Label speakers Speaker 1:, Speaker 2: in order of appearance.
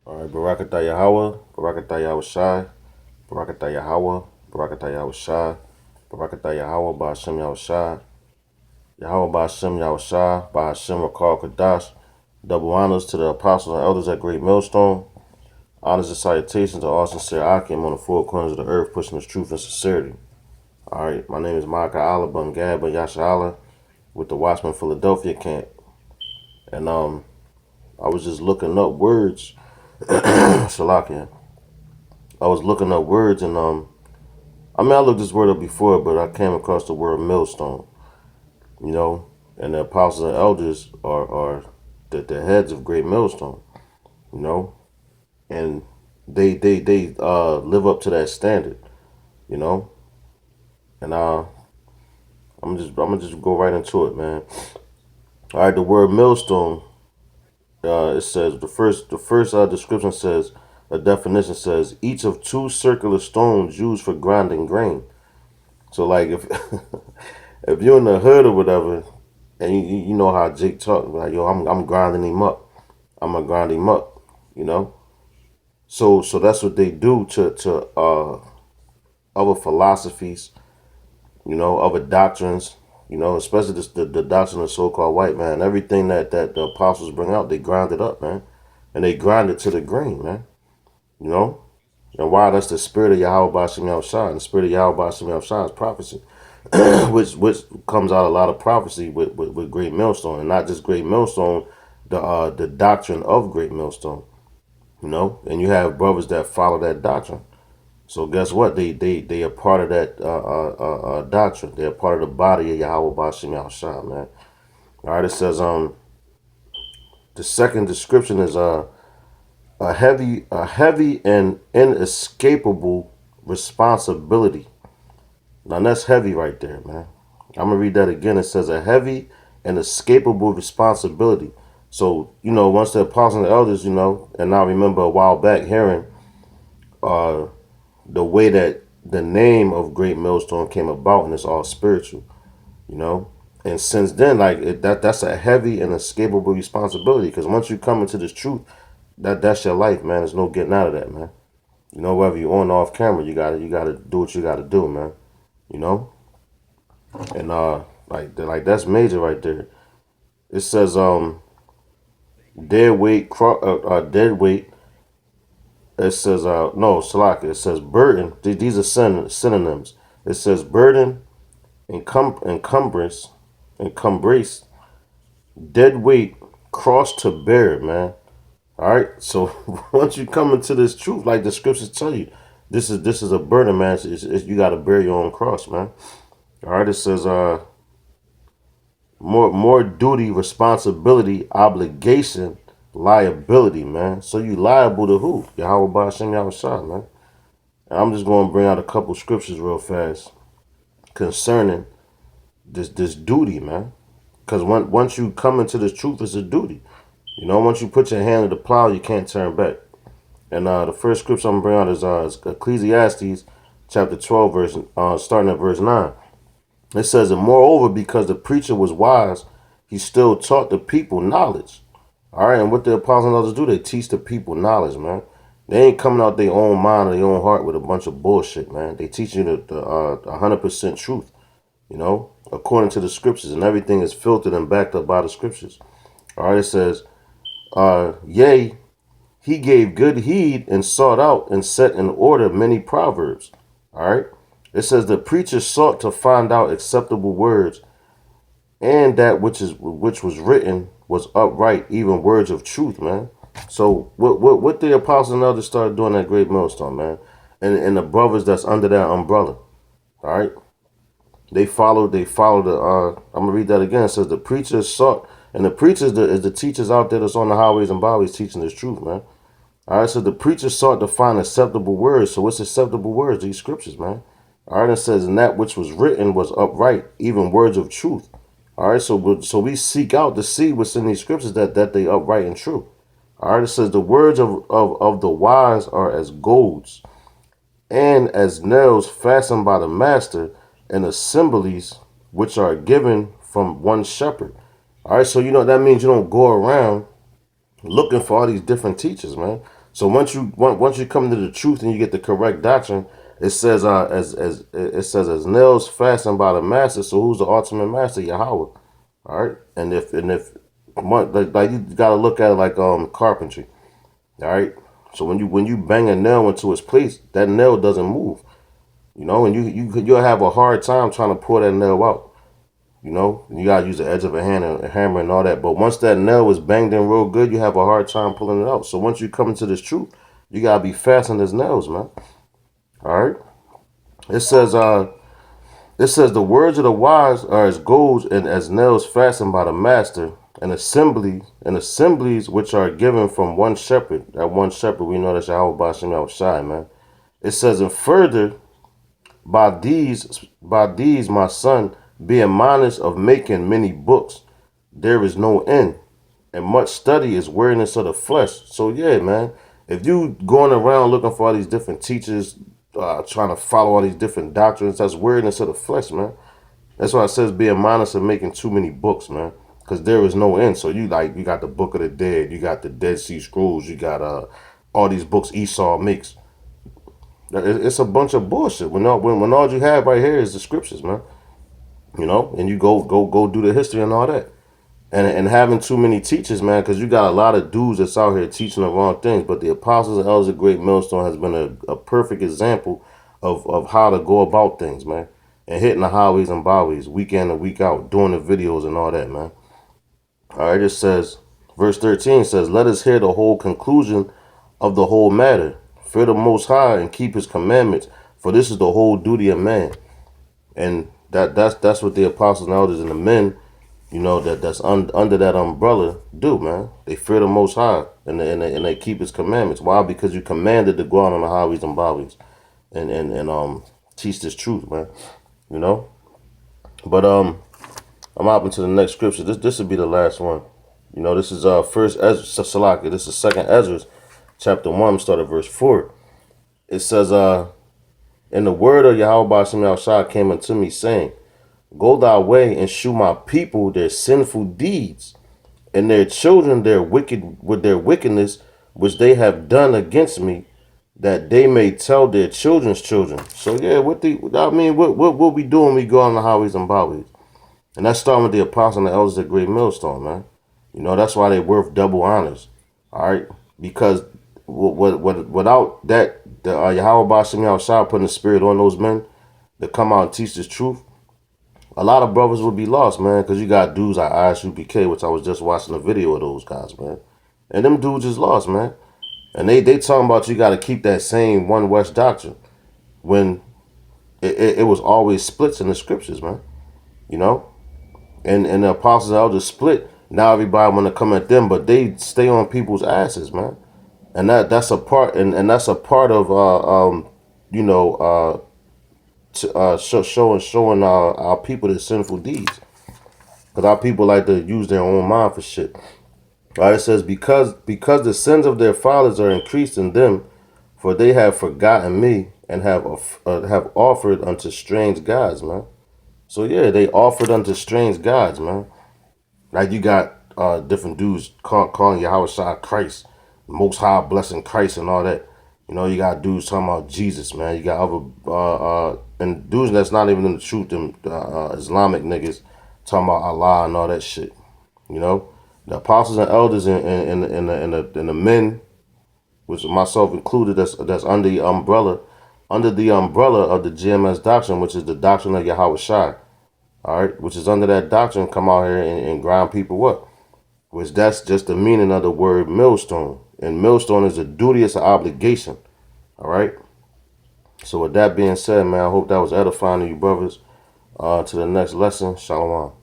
Speaker 1: All right, Barakatah Yahweh, Barakatah Yahweh Shai, Barakatah Yahweh, Barakatah Yahweh Shai, Barakatah Yahweh, Ba'ashem Yahweh Shai, Yahweh Ba'ashem Yahweh Shai, Ba'ashem Rakal Kadash. Double honors to the apostles and elders at Great Millstone. Honors and salutations to all sincere Akim on the four corners of the earth, pushing this truth and sincerity. All right, my name is Micah Allah Bungaba Yasha Allah with the Watchman Philadelphia camp. And I was just looking up words, Shalakia. I was looking up words and I looked this word up before, but I came across the word millstone, you know, and the apostles and elders are the heads of Great Millstone, you know, and they live up to that standard, you know, and I'm gonna just go right into it, man. All right, the word millstone, it says the first description says a definition says each of two circular stones used for grinding grain. So like if if you're in the hood or whatever, and you know how Jake talk, like yo, I'm grinding him up. I'm gonna grind him up, you know. So that's what they do to other philosophies, you know, other doctrines, you know, especially the doctrine of so-called white man. Everything that the apostles bring out, they grind it up, man, and they grind it to the grain, man. You know, and why? That's the spirit of Yahweh Bashim Yahushua. And the spirit of Yahweh Bashim Yahushua is prophecy, which comes out a lot of prophecy with Great Millstone, and not just Great Millstone, the doctrine of Great Millstone. You know, and you have brothers that follow that doctrine. So guess what? They are part of that doctrine. They're part of the body of Yahweh Bashim Yahushua, man. All right, it says the second description is a heavy and inescapable responsibility. Now that's heavy right there, man. I'm gonna read that again. It says a heavy and escapable responsibility. So you know, once the apostles and the elders, you know, and I remember a while back hearing uh, the way that the name of Great Millstone came about, and it's all spiritual, you know. And since then, like that's a heavy and escapable responsibility because once you come into this truth, that's your life, man. There's no getting out of that, man. You know, whether you're on or off camera, you gotta do what you gotta do, man. You know, and like that's major right there. It says dead weight, dead weight. It says no, Salaka. It says burden. These are synonyms. It says burden, encumbrance, encumbrance, dead weight, cross to bear, man. All right. So once you come into this truth, like the scriptures tell you, this is a burden, man. You got to bear your own cross, man. All right. It says more duty, responsibility, obligation, liability, man. So you liable to who? Yahweh Ba'ashem Yahweh, man. And I'm just going to bring out a couple scriptures real fast concerning this duty, man. Because once you come into this truth, it's a duty. You know, once you put your hand to the plow, you can't turn back. And the first scripture I'm going to bring out is Ecclesiastes chapter 12, starting at verse 9. It says, and moreover, because the preacher was wise, he still taught the people knowledge. All right, and what the apostles and others do, they teach the people knowledge, man. They ain't coming out their own mind or their own heart with a bunch of bullshit, man. They teach you the 100% truth, you know, according to the scriptures, and everything is filtered and backed up by the scriptures. All right, it says, yea, he gave good heed and sought out and set in order many proverbs. All right, it says the preacher sought to find out acceptable words, and that which was written was upright, even words of truth, man. So what the apostles and others started doing at Great Millstone, man, and the brothers that's under that umbrella, all right, they followed the. I'm gonna read that again. It says the preachers sought, and the preachers is the teachers out there that's on the highways and byways teaching this truth, man. All right, so the preacher sought to find acceptable words. So what's acceptable words? These scriptures, man. All right, it says, and that which was written was upright, even words of truth. All right, so we seek out to see what's in these scriptures that they upright and true. All right, it says the words of the wise are as golds, and as nails fastened by the master, and assemblies which are given from one shepherd. All right, so you know that means you don't go around looking for all these different teachers, man. So once you come to the truth and you get the correct doctrine, it says as it says as nails fastened by the master. So who's the ultimate master? Yahweh. All right, and if like you gotta look at it like carpentry. All right, so when you bang a nail into its place, that nail doesn't move. You know, and you'll have a hard time trying to pull that nail out. You know, you gotta use the edge of a hand and a hammer and all that. But once that nail is banged in real good, you have a hard time pulling it out. So once you come into this truth, you gotta be fastened as nails, man. All right. It says it says the words of the wise are as gold and as nails fastened by the master, and assemblies which are given from one shepherd. That one shepherd we know that's Yahweh Bashim Yahushai, man. It says, and further, by these, my son, be admonished of making many books. There is no end, and much study is weariness of the flesh. So yeah, man, if you going around looking for all these different teachers, trying to follow all these different doctrines, that's weariness of the flesh, man. That's why it says be admonished of making too many books, man, because there is no end. So you got the Book of the Dead, you got the Dead Sea Scrolls, you got all these books Esau makes. It's a bunch of bullshit. When all you have right here is the scriptures, man. You know, and you go do the history and all that. And having too many teachers, man, because you got a lot of dudes that's out here teaching the wrong things. But the apostles and elders of Great Millstone has been a perfect example of how to go about things, man. And hitting the highways and byways week in and week out, doing the videos and all that, man. All right, it says, verse 13 says, let us hear the whole conclusion of the whole matter. Fear the Most High and keep his commandments, for this is the whole duty of man. And that's what the apostles and elders and the men, you know, under that umbrella do, man. They fear the Most High and they keep his commandments. Why? Because you commanded to go out on the highways and byways and teach this truth, man. You know? But I'm hopping to the next scripture. This would be the last one. You know, this is first Ezra Salaki. This is second Ezra, chapter 1, start at verse 4. It says, and the word of Yahweh Bashim Yahushua came unto me, saying, go thy way and shew my people their sinful deeds, and their children their wickedness which they have done against me, that they may tell their children's children. So yeah, what we do when we go on the highways and byways? And that's starting with the apostles and the elders at Great Millstone, man. You know, that's why they're worth double honors. All right? Because without that, the Yahweh Bashim Yahushua putting the spirit on those men to come out and teach this truth, a lot of brothers would be lost, man, because you got dudes like ISUPK, which I was just watching a video of those guys, man. And them dudes is lost, man. And they talking about you got to keep that same One West doctrine when it was always splits in the scriptures, man. You know? And the apostles and elders split. Now everybody want to come at them, but they stay on people's asses, man. And that's a part, and that's a part of you know, showing our people their sinful deeds, because our people like to use their own mind for shit. All right, it says because the sins of their fathers are increased in them, for they have forgotten me and have offered unto strange gods, man. So yeah, they offered unto strange gods, man. Like you got different dudes calling Yahweh Shai Christ, Most High blessing Christ and all that. You know, you got dudes talking about Jesus, man. You got other and dudes that's not even in the truth, them Islamic niggas talking about Allah and all that shit. You know, the apostles and elders and the men, which myself included, that's under the umbrella of the GMS doctrine, which is the doctrine of Yahweh Shai. All right, which is under that doctrine, come out here and grind people up. Which that's just the meaning of the word millstone. And millstone is a duty, it's an obligation. All right. So with that being said, man, I hope that was edifying to you brothers. To the next lesson, shalom.